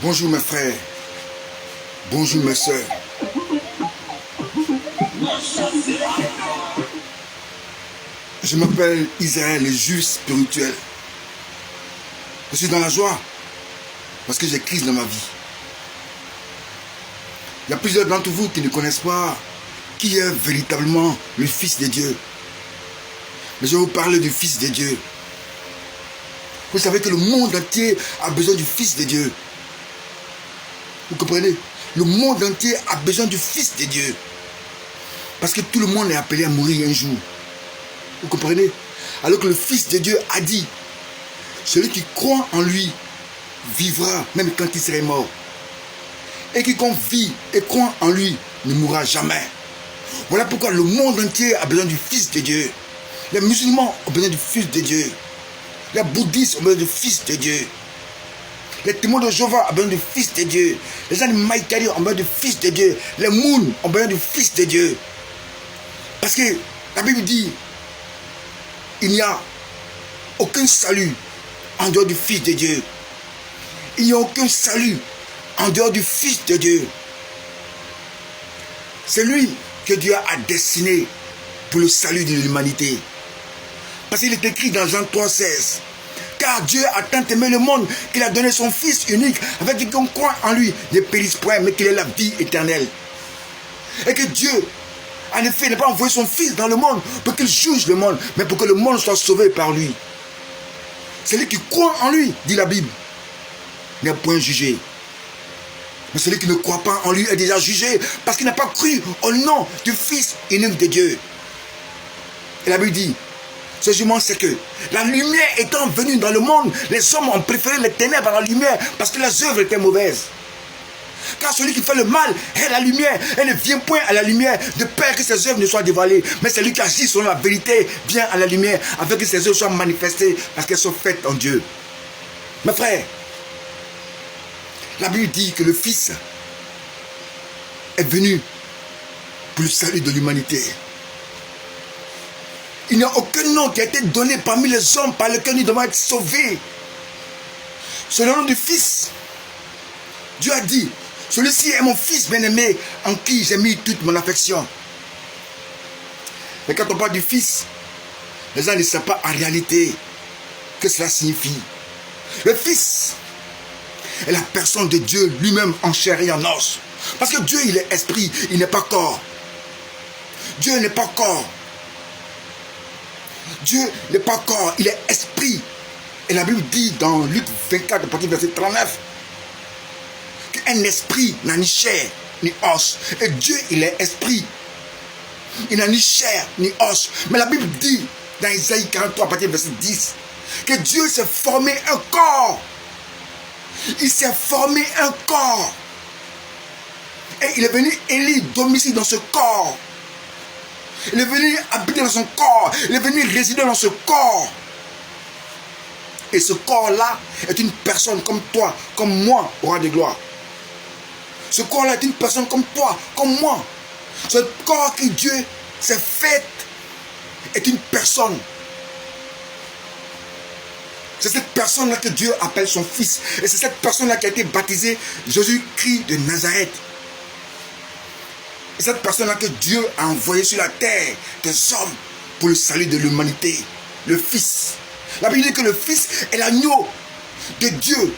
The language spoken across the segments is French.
Bonjour mes frères, bonjour mes soeurs. Je m'appelle Israël, le juge spirituel. Je suis dans la joie parce que j'ai Christ dans ma vie. Il y a plusieurs d'entre vous qui ne connaissent pas qui est véritablement le Fils de Dieu. Mais je vais vous parler du Fils de Dieu. Vous savez que le monde entier a besoin du Fils de Dieu. Vous comprenez? Le monde entier a besoin du Fils de Dieu. Parce que tout le monde est appelé à mourir un jour. Vous comprenez? Alors que le Fils de Dieu a dit, celui qui croit en lui vivra même quand il serait mort. Et quiconque vit et croit en lui ne mourra jamais. Voilà pourquoi le monde entier a besoin du Fils de Dieu. Les musulmans ont besoin du Fils de Dieu. Les bouddhistes ont besoin du Fils de Dieu. Les témoins de Jéhovah ont besoin du Fils de Dieu. Les animaïkari ont besoin du Fils de Dieu. Les moons ont besoin du Fils de Dieu. Parce que la Bible dit, il n'y a aucun salut en dehors du Fils de Dieu. Il n'y a aucun salut en dehors du Fils de Dieu. C'est lui que Dieu a destiné pour le salut de l'humanité. Parce qu'il est écrit dans Jean 3,16. Car Dieu a tant aimé le monde qu'il a donné son Fils unique, avec quiconque croit en lui ne périsse point, mais qu'il ait la vie éternelle. Et que Dieu, en effet, n'a pas envoyé son Fils dans le monde pour qu'il juge le monde, mais pour que le monde soit sauvé par lui. Celui qui croit en lui, dit la Bible, n'est point jugé. Mais celui qui ne croit pas en lui est déjà jugé parce qu'il n'a pas cru au nom du Fils unique de Dieu. Et la Bible dit, ce jugement, c'est que la lumière étant venue dans le monde, les hommes ont préféré les ténèbres à la lumière parce que leurs œuvres étaient mauvaises. Car celui qui fait le mal est la lumière et ne vient point à la lumière de peur que ses œuvres ne soient dévoilées. Mais celui qui agit selon la vérité vient à la lumière afin que ses œuvres soient manifestées parce qu'elles sont faites en Dieu. Mes frères, la Bible dit que le Fils est venu pour le salut de l'humanité. Il n'y a aucun nom qui a été donné parmi les hommes par lequel nous devons être sauvés. C'est le nom du Fils. Dieu a dit, celui-ci est mon Fils bien-aimé en qui j'ai mis toute mon affection. Mais quand on parle du Fils, les gens ne savent pas en réalité que cela signifie. Le Fils est la personne de Dieu lui-même en chair et en os. Parce que Dieu, il est esprit, il n'est pas corps. Dieu n'est pas corps. Dieu n'est pas corps, il est esprit. Et la Bible dit dans Luc 24, à partir du verset 39, qu'un esprit n'a ni chair ni os. Et Dieu, il est esprit. Il n'a ni chair ni os. Mais la Bible dit dans Isaïe 43, à partir du verset 10, que Dieu s'est formé un corps. Il s'est formé un corps. Et il est venu élire domicile dans ce corps. Il est venu habiter dans son corps. Il est venu résider dans ce corps. Et ce corps-là est une personne comme toi, comme moi, roi de gloire. Ce corps-là est une personne comme toi, comme moi. Ce corps que Dieu s'est fait est une personne. C'est cette personne-là que Dieu appelle son Fils. Et c'est cette personne-là qui a été baptisée Jésus-Christ de Nazareth. Et cette personne-là que Dieu a envoyé sur la terre des hommes pour le salut de l'humanité. Le Fils. La Bible dit que le Fils est l'agneau de Dieu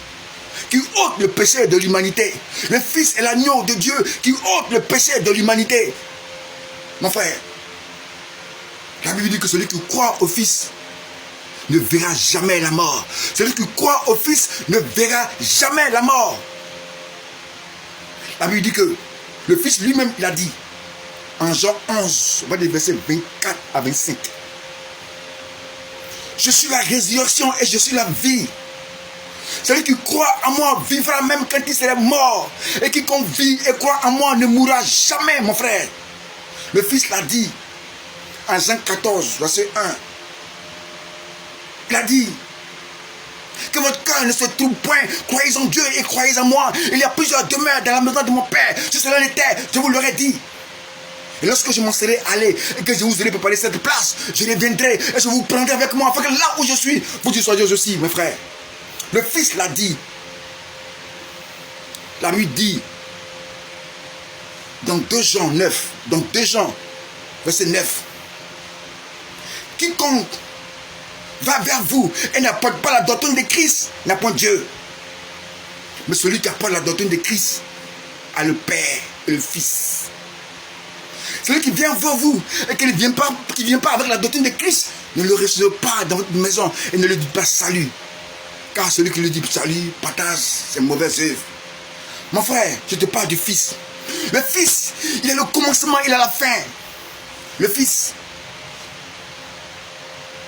qui ôte le péché de l'humanité. Le Fils est l'agneau de Dieu qui ôte le péché de l'humanité. Mon frère, la Bible dit que celui qui croit au Fils ne verra jamais la mort. Celui qui croit au Fils ne verra jamais la mort. La Bible dit que le Fils lui-même, il a dit, en Jean 11, on va dire versets 24 à 25. Je suis la résurrection et je suis la vie. Celui qui croit en moi vivra même quand il sera mort. Et quiconque vit et croit en moi ne mourra jamais, mon frère. Le Fils l'a dit en Jean 14, verset 1. Il a dit que votre cœur ne se trouble point. Croyez en Dieu et croyez en moi. Il y a plusieurs demeures dans la maison de mon Père. Si cela l'était, je vous l'aurais dit. Et lorsque je m'en serai allé et que je vous aurai préparé cette place, je reviendrai et je vous prendrai avec moi afin que là où je suis, vous y soyez aussi, mes frères. Le Fils l'a dit. La Bible dit, dans 2 Jean 9, donc 2 Jean, verset 9, quiconque va vers vous et n'apporte pas la doctrine de Christ n'a point Dieu. Mais celui qui apporte la doctrine de Christ a le Père et le Fils. Celui qui vient vers vous et qui ne vient pas avec la doctrine de Christ, ne le recevez pas dans votre maison et ne lui dites pas salut. Car celui qui lui dit salut partage ses mauvaises œuvres. Mon frère, je te parle du Fils. Le Fils, il est le commencement, il est la fin. Le Fils,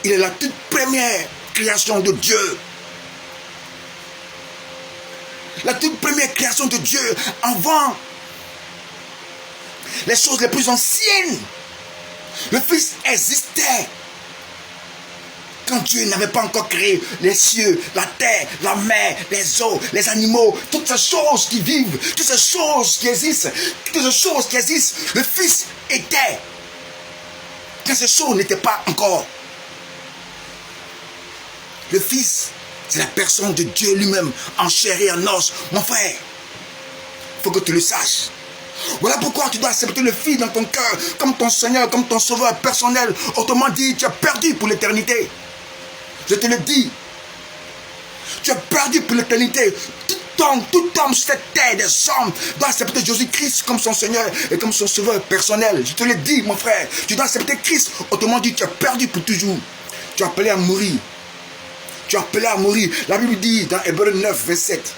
il est la toute première création de Dieu. La toute première création de Dieu avant les choses les plus anciennes. Le Fils existait quand Dieu n'avait pas encore créé les cieux, la terre, la mer, les eaux, les animaux, toutes ces choses qui vivent, toutes ces choses qui existent, le Fils était quand ces choses n'étaient pas encore. Le Fils, c'est la personne de Dieu lui-même, en chair et en os. Mon frère, il faut que tu le saches. Voilà pourquoi tu dois accepter le Fils dans ton cœur, comme ton Seigneur, comme ton Sauveur personnel. Autrement dit, tu es perdu pour l'éternité. Je te le dis. Tu es perdu pour l'éternité. Tout homme sur cette terre des hommes doit accepter Jésus-Christ comme son Seigneur et comme son Sauveur personnel. Je te le dis, mon frère. Tu dois accepter Christ. Autrement dit, tu es perdu pour toujours. Tu es appelé à mourir. Tu es appelé à mourir. La Bible dit dans Hébreux 9, 27,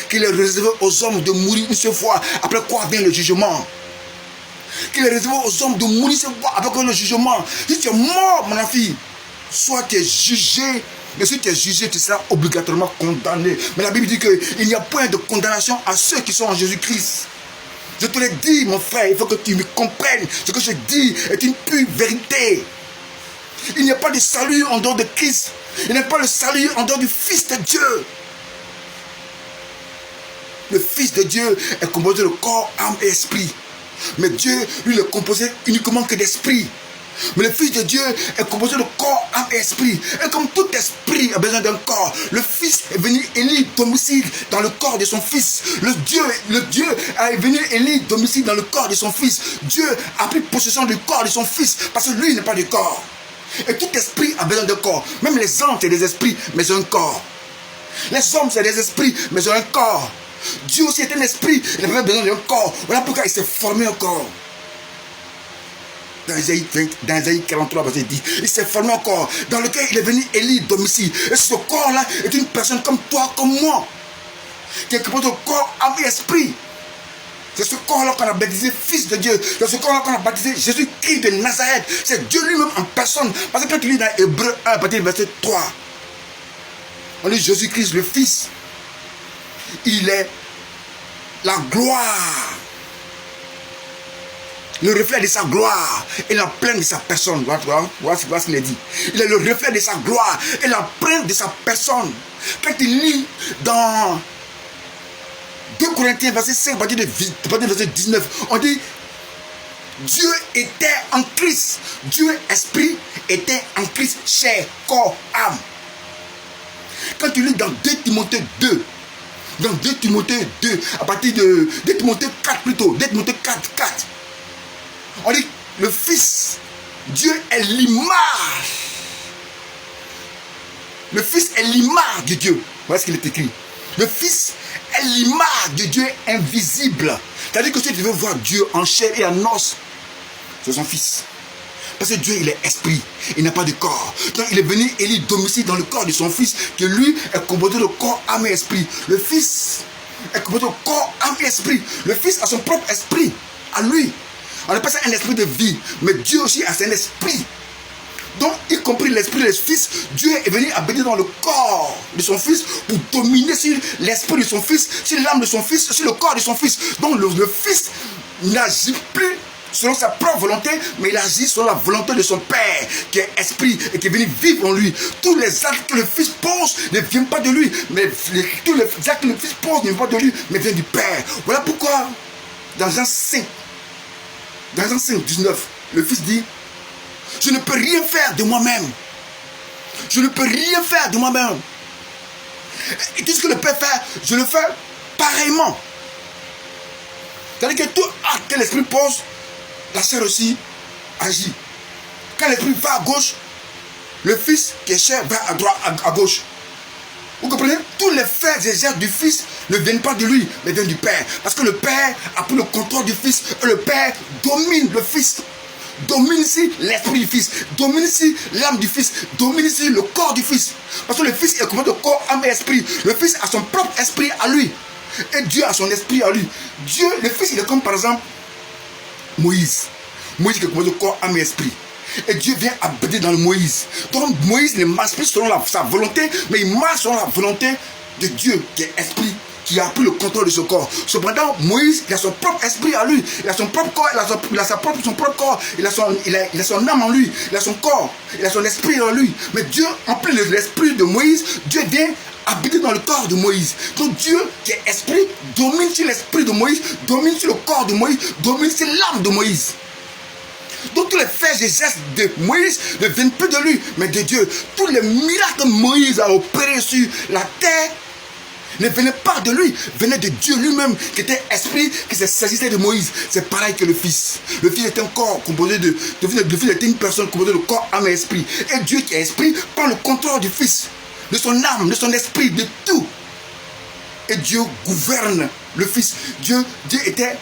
qu'il est réservé aux hommes de mourir une seule fois, après quoi vient le jugement. Qu'il est réservé aux hommes de mourir une seule fois, après quoi le jugement. Si tu es mort, mon enfant, soit tu es jugé, mais si tu es jugé, tu seras obligatoirement condamné. Mais la Bible dit qu'il n'y a point de condamnation à ceux qui sont en Jésus-Christ. Je te l'ai dit, mon frère, il faut que tu me comprennes. Ce que je dis est une pure vérité. Il n'y a pas de salut en dehors de Christ. Il n'y a pas de salut en dehors du Fils de Dieu. Le Fils de Dieu est composé de corps, âme et esprit. Mais Dieu, lui, est composé uniquement que d'esprit. Mais le Fils de Dieu est composé de corps, âme et esprit. Et comme tout esprit a besoin d'un corps, le Fils est venu élire domicile dans le corps de son Fils. Le Dieu est venu élire domicile dans le corps de son Fils. Dieu a pris possession du corps de son Fils parce que lui n'est pas du corps. Et tout esprit a besoin d'un corps. Même les anges, c'est des esprits, mais ils ont un corps. Les hommes, c'est des esprits, mais ils ont un corps. Dieu aussi est un esprit, il avait besoin d'un corps. Voilà pourquoi il s'est formé un corps. Dans Isaïe 43, verset 10, il s'est formé un corps dans lequel il est venu élire domicile. Et ce corps-là est une personne comme toi, comme moi, qui est composé de corps, âme et esprit. C'est ce corps-là qu'on a baptisé Fils de Dieu. C'est ce corps-là qu'on a baptisé Jésus-Christ de Nazareth. C'est Dieu lui-même en personne. Parce que quand tu lis dans Hébreux 1, verset 3, on lit Jésus-Christ le Fils. Il est la gloire, le reflet de sa gloire et la plaine de sa personne. Voilà ce qu'il a dit. Il est le reflet de sa gloire et la plaine de sa personne. Quand tu lis dans 2 Corinthiens, verset 5, verset 19, on dit Dieu était en Christ. Dieu, esprit, était en Christ, chair, corps, âme. Quand tu lis dans 2 Timothée 2, dans 2 Timothée 2, à partir de 2 Timothée 4 plutôt, 2 Timothée 4, on dit le Fils, Dieu est l'image. Le Fils est l'image de Dieu. Voilà ce qu'il est écrit. Le Fils est l'image de Dieu invisible. C'est-à-dire que si tu veux voir Dieu en chair et en os, c'est son Fils. Parce que Dieu, il est esprit. Il n'a pas de corps. Donc, il est venu élire domicile dans le corps de son Fils, qui lui est composé de corps, âme et esprit. Le Fils est composé de corps, âme et esprit. Le Fils a son propre esprit, à lui. On appelle ça un esprit de vie. Mais Dieu aussi a son esprit. Donc, y compris l'esprit du Fils, Dieu est venu habiter dans le corps de son Fils pour dominer sur l'esprit de son Fils, sur l'âme de son Fils, sur le corps de son Fils. Donc, le Fils n'agit plus selon sa propre volonté, mais il agit selon la volonté de son Père, qui est esprit et qui est venu vivre en lui. Tous les actes que le Fils pose ne viennent pas de lui, mais tous les actes que le Fils pose ne viennent pas de lui, mais viennent du Père. Voilà pourquoi, dans Jean 5, 19, le Fils dit, je ne peux rien faire de moi-même. Je ne peux rien faire de moi-même. Et tout ce que le Père fait, je le fais pareillement. C'est-à-dire que tout acte que l'esprit pose, la chair aussi agit. Quand l'esprit va à gauche, le fils qui est chair va à droite, à gauche. Vous comprenez? Tous les faits et gestes du fils ne viennent pas de lui, mais viennent du père. Parce que le père a pris le contrôle du fils et le père domine le fils. Domine ici l'esprit du fils, domine ici l'âme du fils, domine ici le corps du fils. Parce que le fils est composé de corps, âme et esprit. Le fils a son propre esprit à lui. Et Dieu a son esprit à lui. Dieu, le fils, il est comme par exemple Moïse. Moïse qui est composé de corps, âme et esprit. Et Dieu vient habiter dans le Moïse. Donc Moïse ne marche plus selon sa volonté, mais il marche selon la volonté de Dieu qui est esprit, qui a pris le contrôle de ce corps. Cependant, Moïse, il a son propre esprit à lui. Il a son propre corps, il a son propre corps. Il a son âme en lui. Il a son corps. Il a son esprit en lui. Mais Dieu, en plus de l'esprit de Moïse, Dieu vient habiter dans le corps de Moïse. Donc Dieu, qui est esprit, domine sur l'esprit de Moïse, domine sur le corps de Moïse, domine sur l'âme de Moïse. Donc tous les faits et gestes de Moïse ne viennent plus de lui, mais de Dieu. Tous les miracles que Moïse a opérés sur la terre ne venaient pas de lui, venaient de Dieu lui-même, qui était esprit, qui se saisissait de Moïse. C'est pareil que le fils. Le fils était un corps composé le fils était une personne composée de corps, âme et esprit. Et Dieu qui est esprit prend le contrôle du fils, de son âme, de son esprit, de tout. Et Dieu gouverne le fils. Dieu était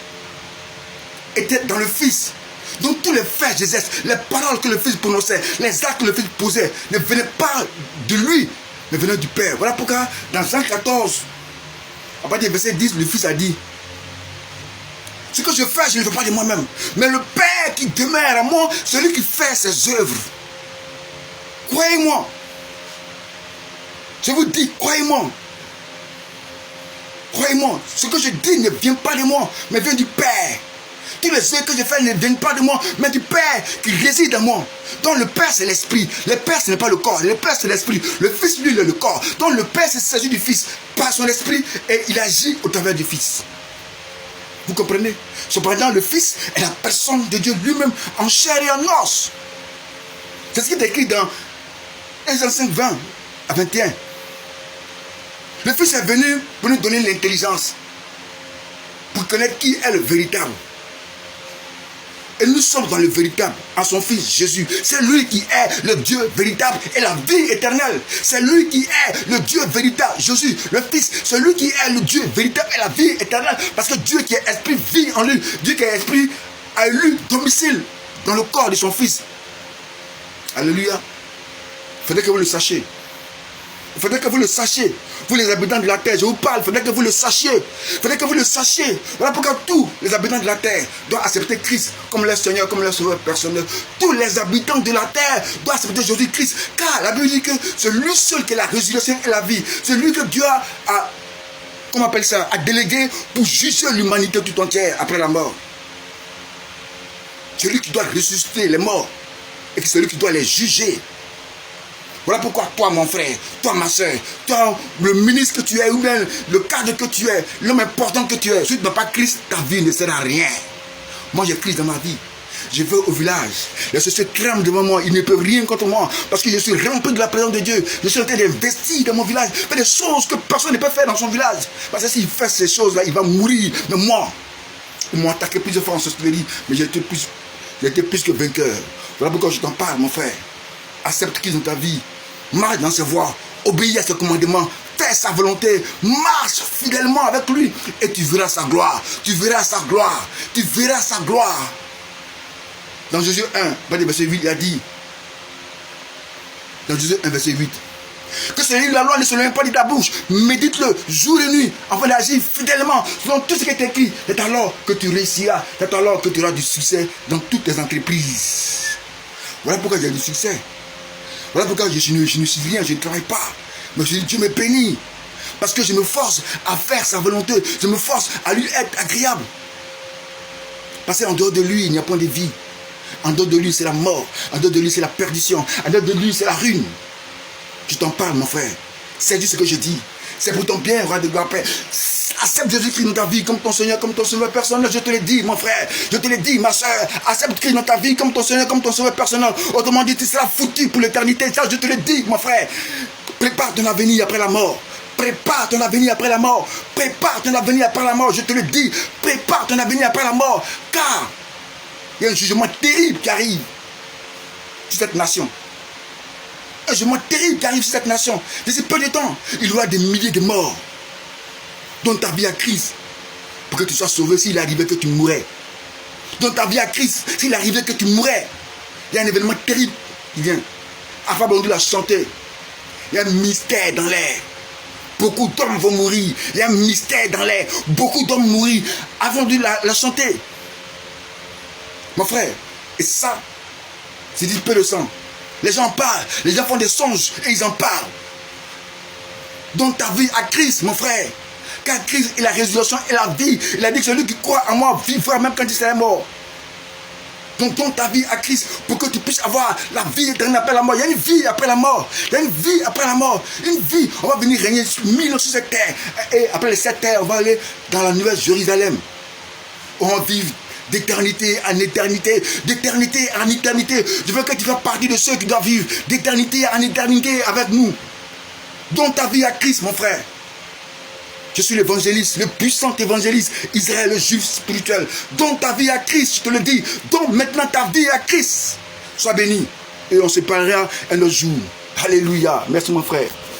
dans le fils. Donc tous les faits, les gestes, les paroles que le fils prononçait, les actes que le fils posait, ne venaient pas de lui, mais venaient du Père. Voilà pourquoi dans Jean 14, à partir du verset 10, le fils a dit: ce que je fais, je ne le fais pas de moi-même, mais le Père qui demeure à moi, celui qui fait ses œuvres. Croyez-moi. Je vous dis, croyez-moi. Croyez-moi, ce que je dis ne vient pas de moi, mais vient du Père. Tous les œuvres que je fais ne viennent pas de moi, mais du Père qui réside en moi. Donc le Père, c'est l'esprit. Le Père, ce n'est pas le corps. Le Père, c'est l'esprit. Le Fils, lui, il est le corps. Donc le Père, il s'agit du Fils par son esprit et il agit au travers du Fils. Vous comprenez? Cependant, le Fils est la personne de Dieu lui-même en chair et en os. C'est ce qui est écrit dans 1 Jean 5, 20 à 21. Le Fils est venu pour nous donner l'intelligence, pour connaître qui est le véritable. Et nous sommes dans le véritable, en son Fils Jésus. C'est lui qui est le Dieu véritable et la vie éternelle. C'est lui qui est le Dieu véritable, Jésus, le Fils. C'est lui qui est le Dieu véritable et la vie éternelle. Parce que Dieu qui est esprit vit en lui. Dieu qui est esprit a élu domicile dans le corps de son Fils. Alléluia. Il faudrait que vous le sachiez. Il faudrait que vous le sachiez. Vous les habitants de la terre, je vous parle, il faudrait que vous le sachiez. Il faudrait que vous le sachiez. Voilà pourquoi tous les habitants de la terre doivent accepter Christ comme leur Seigneur, comme leur Sauveur personnel. Tous les habitants de la terre doivent accepter Jésus-Christ. Car la Bible dit que c'est lui seul qui est la résurrection et la vie. C'est lui que Dieu comment on appelle ça, a délégué pour juger l'humanité tout entière après la mort. C'est lui qui doit ressusciter les morts. Et c'est lui qui doit les juger. Voilà pourquoi toi, mon frère, toi, ma soeur, toi, le ministre que tu es, ou bien le cadre que tu es, l'homme important que tu es, si tu n'as pas Christ, ta vie ne sert à rien. Moi, j'ai Christ dans ma vie. Je vais au village. Les sociétés tremblent devant moi. Ils ne peuvent rien contre moi. Parce que je suis rempli de la présence de Dieu. Je suis en train d'investir dans mon village. Faire des choses que personne ne peut faire dans son village. Parce que s'il fait ces choses-là, il va mourir. Mais moi, ils m'ont attaqué plusieurs fois en sorcellerie. Mais j'ai été plus que vainqueur. Voilà pourquoi je t'en parle, mon frère. Accepte Christ dans ta vie. Marche dans ses voies. Obéis à ses commandements. Fais sa volonté. Marche fidèlement avec lui. Et tu verras sa gloire. Tu verras sa gloire. Tu verras sa gloire. Dans Jésus 1, verset 8, il a dit. Dans Jésus 1, verset 8. Que ce livre de la loi ne se lève pas de ta bouche. Médite-le jour et nuit. Afin d'agir fidèlement selon tout ce qui est écrit. C'est alors que tu réussiras. C'est alors que tu auras du succès dans toutes tes entreprises. Voilà pourquoi j'ai du succès. Voilà pourquoi je ne suis rien, je ne travaille pas. Mais Dieu me bénit. Parce que je me force à faire sa volonté. Je me force à lui être agréable. Parce qu'en dehors de lui, il n'y a point de vie. En dehors de lui, c'est la mort. En dehors de lui, c'est la perdition. En dehors de lui, c'est la ruine. Je t'en parle, mon frère. C'est juste ce que je dis. C'est pour ton bien, roi de gloire, Père. Accepte Jésus-Christ dans ta vie comme ton Seigneur, comme ton Sauveur personnel. Je te l'ai dit, mon frère. Je te l'ai dit, ma soeur. Accepte Christ dans ta vie comme ton Seigneur, comme ton Sauveur personnel. Autrement dit, tu seras foutu pour l'éternité. Ça, je te l'ai dit, mon frère. Prépare ton avenir après la mort. Prépare ton avenir après la mort. Prépare ton avenir après la mort. Je te le dis. Prépare ton avenir après la mort. Car il y a un jugement terrible qui arrive sur cette nation. Un jugement terrible qui arrive sur cette nation. D'ici peu de temps, il y aura des milliers de morts. Donne ta vie à Christ pour que tu sois sauvé s'il arrivait que tu mourrais. Donne ta vie à Christ s'il arrivait que tu mourrais. Il y a un événement terrible qui vient. Alpha Blondy l'a chanté. Il y a un mystère dans l'air. Beaucoup d'hommes vont mourir. Il y a un mystère dans l'air. Beaucoup d'hommes mourir avant de la chanter. Mon frère, et ça, c'est du peu de sang. Les gens parlent, les gens font des songes et ils en parlent. Donne ta vie à Christ, mon frère. Car Christ est la résurrection et la vie. Il a dit que celui qui croit en moi vivra même quand il sera mort. Donc donne ta vie à Christ pour que tu puisses avoir la vie éternelle après la mort. Il y a une vie après la mort. Il y a une vie après la mort. Une vie. On va venir régner 1000 ans sur cette terre. Et après les 7 terres, on va aller dans la nouvelle Jérusalem. On va vivre d'éternité en éternité, d'éternité en éternité. Je veux que tu fasses partie de ceux qui doivent vivre d'éternité en éternité avec nous. Donne ta vie à Christ, mon frère. Je suis l'évangéliste, le puissant évangéliste, Israël, le juif spirituel. Donne ta vie à Christ, je te le dis. Donne maintenant ta vie à Christ. Sois béni. Et on se parlera un autre jour. Alléluia. Merci mon frère.